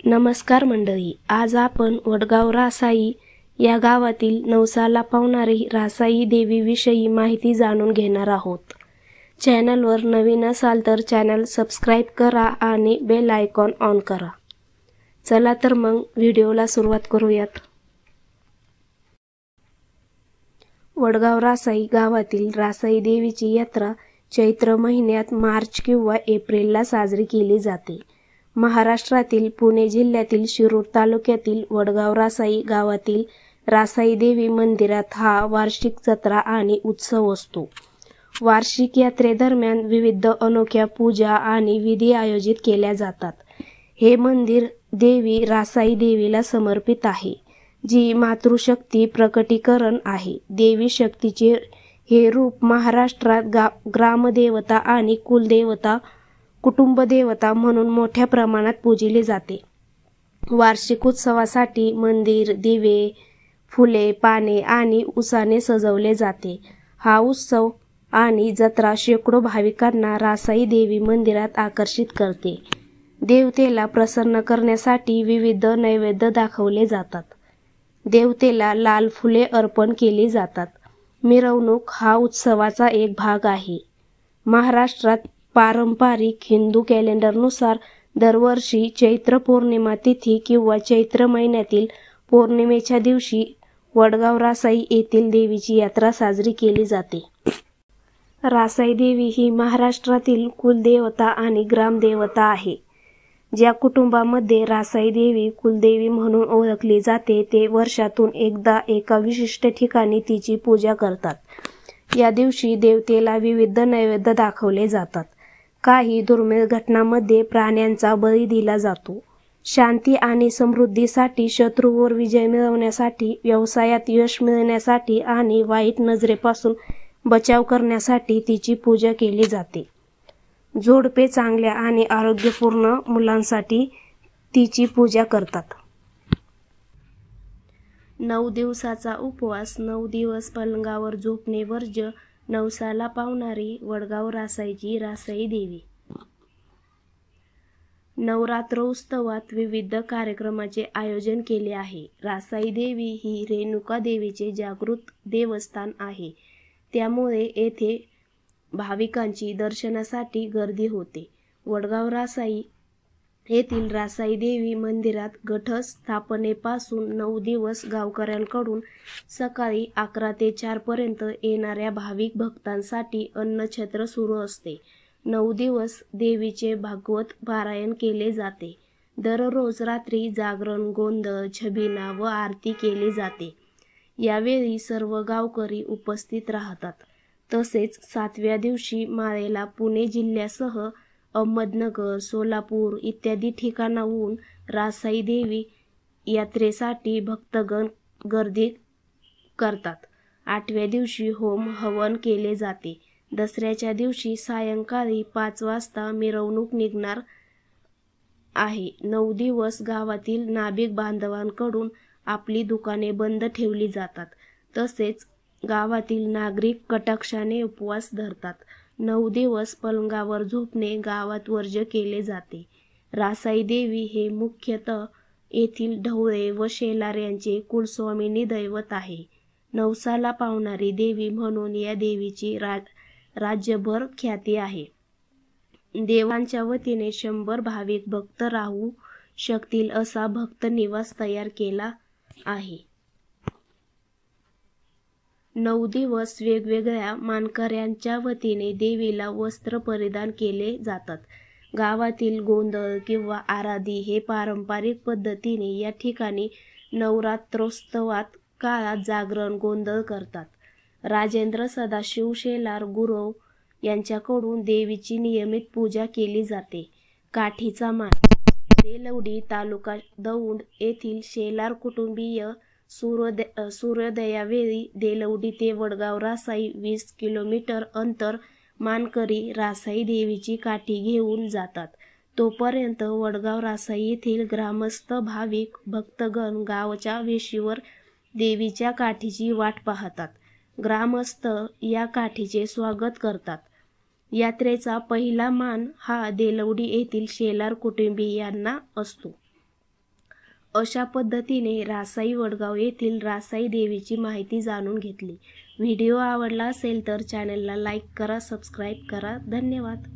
नमस्कार मंडळी, आज आपण वडगाव रासाई या गावातील नवसाला पावणारी रासाई देवीविषयी माहिती जाणून घेणार आहोत. चॅनलवर नवीन असाल तर चॅनल सबस्क्राईब करा आणि बेल आयकॉन ऑन करा. चला तर मग व्हिडिओला सुरुवात करूयात. वडगाव रासाई गावातील रासाई देवीची यात्रा चैत्र महिन्यात मार्च किंवा एप्रिलला साजरी केली जाते. महाराष्ट्रातील पुणे जिल्ह्यातील शिरूर तालुक्यातील वडगाव रासाई गावातील रासाई देवी मंदिरात हा वार्षिक जत्रा आणि उत्सव असतो. वार्षिक यात्रेदरम्यान विविध अनोख्या पूजा आणि विधी आयोजित केल्या जातात. हे मंदिर देवी रासाई देवीला समर्पित आहे, जी मातृशक्ती प्रकटीकरण आहे. देवी शक्तीचे हे रूप महाराष्ट्रात ग्रामदेवता आणि कुलदेवता, कुटुंबदेवता म्हणून मोठ्या प्रमाणात पूजले जाते. वार्षिक उत्सवासाठी मंदिर दिवे, फुले, पाने आणि उसाने सजवले जाते. हा उत्सव आणि जत्रा शेकडो भाविकांना रासाई देवी मंदिरात आकर्षित करते. देवतेला प्रसन्न करण्यासाठी विविध नैवेद्य दाखवले जातात. देवतेला लाल फुले अर्पण केली जातात. मिरवणूक हा उत्सवाचा एक भाग आहे. महाराष्ट्रात पारंपरिक हिंदू कॅलेंडरनुसार दरवर्षी चैत्र पौर्णिमा तिथी किंवा चैत्र महिन्यातील पौर्णिमेच्या दिवशी वडगाव रासाई येथील देवीची यात्रा साजरी केली जाते. रासाई देवी ही महाराष्ट्रातील कुलदेवता आणि ग्रामदेवता आहे. ज्या कुटुंबामध्ये रासाई देवी कुलदेवी म्हणून ओळखली जाते ते वर्षातून एकदा एका विशिष्ट ठिकाणी तिची पूजा करतात. या दिवशी देवतेला विविध नैवेद्य दाखवले जातात. काही दुर्मिळ घटनांमध्ये प्राण्यांचा बळी दिला जातो. शांती आणि समृद्धीसाठी, शत्रूवर विजय मिळवण्यासाठी, व्यवसायात यश मिळवण्यासाठी आणि वाईट नजरेपासून बचाव करण्यासाठी तिची पूजा केली जाते. जोडपे चांगल्या आणि आरोग्यपूर्ण मुलांसाठी तिची पूजा करतात. 9 दिवसाचा उपवास, 9 दिवस पलंगावर झोपणे वर्ज्य, नवसाला पावणारी वडगाव रासाईची रासाई देवी. नवरात्रोत्सवात विविध कार्यक्रमाचे आयोजन केले आहे. रासाई देवी ही रेणुका देवीचे जागृत देवस्थान आहे, त्यामुळे येथे भाविकांची दर्शनासाठी गर्दी होते. वडगाव रासाई येथील रासाई देवी मंदिरात घटस्थापनेपासून 9 दिवस गावकऱ्यांकडून सकाळी 11 ते 4 पर्यंत येणाऱ्या भाविक भक्तांसाठी अन्नछत्र सुरू असते. 9 दिवस देवीचे भागवत पारायण केले जाते. दररोज रात्री जागरण, गोंधळ, छबिना व आरती केली जाते. यावेळी सर्व गावकरी उपस्थित राहतात. तसेच 7व्या दिवशी माळेला पुणे जिल्ह्यासह अहमदनगर, सोलापूर इत्यादी ठिकाणाहून रासाई देवी यात्रेसाठी भक्तगण गर्दी करतात. 8व्या दिवशी होम हवन केले जाते. दसऱ्याच्या दिवशी सायंकाळी 5 वाजता मिरवणूक निघणार आहे. 9 दिवस गावातील नाभिक बांधवांकडून आपली दुकाने बंद ठेवली जातात. तसेच गावातील नागरिक कटाक्षाने उपवास धरतात. 9 दिवस पलंगावर झोपणे गावात वर्ज्य केले जाते. रासाई देवी हे मुख्यतः येथील ढवळे व शेलार यांचे कुलस्वामिनी दैवत आहे. नवसाला पावणारी देवी म्हणून या देवीची राज्यभर ख्याती आहे. देवांच्या वतीने 100 भाविक भक्त राहू शकतील असा भक्त निवास तयार केला आहे. 9 दिवस वेगवेगळ्या मानकऱ्यांच्या वतीने देवीला वस्त्र परिधान केले जातात. गावातील गोंधळ किंवा आराधी हे पारंपरिक पद्धतीने या ठिकाणी नवरात्रोत्सवात काळात जागरण, गोंधळ करतात. राजेंद्र सदाशिव शेलार गुरव यांच्याकडून देवीची नियमित पूजा केली जाते. काठीचा मान. देलवडी तालुका दौंड येथील शेलार कुटुंबीय सूर्योदयावेळी देलवडी ते वडगाव रासाई 20 किलोमीटर अंतर मानकरी रासाई देवीची काठी घेऊन जातात. तोपर्यंत वडगाव रासाई येथील ग्रामस्थ भाविक भक्तगण गावच्या वेशीवर देवीच्या काठीची वाट पाहतात. ग्रामस्थ या काठीचे स्वागत करतात. यात्रेचा पहिला मान हा देलवडी येथील शेलार कुटुंबीयांना असतो. अशा पद्धतीने रासाई वडगाव येथील रासाई देवीची माहिती जाणून घेतली। व्हिडिओ आवडला असेल तर चॅनलला लाईक करा, सबस्क्राईब करा। धन्यवाद।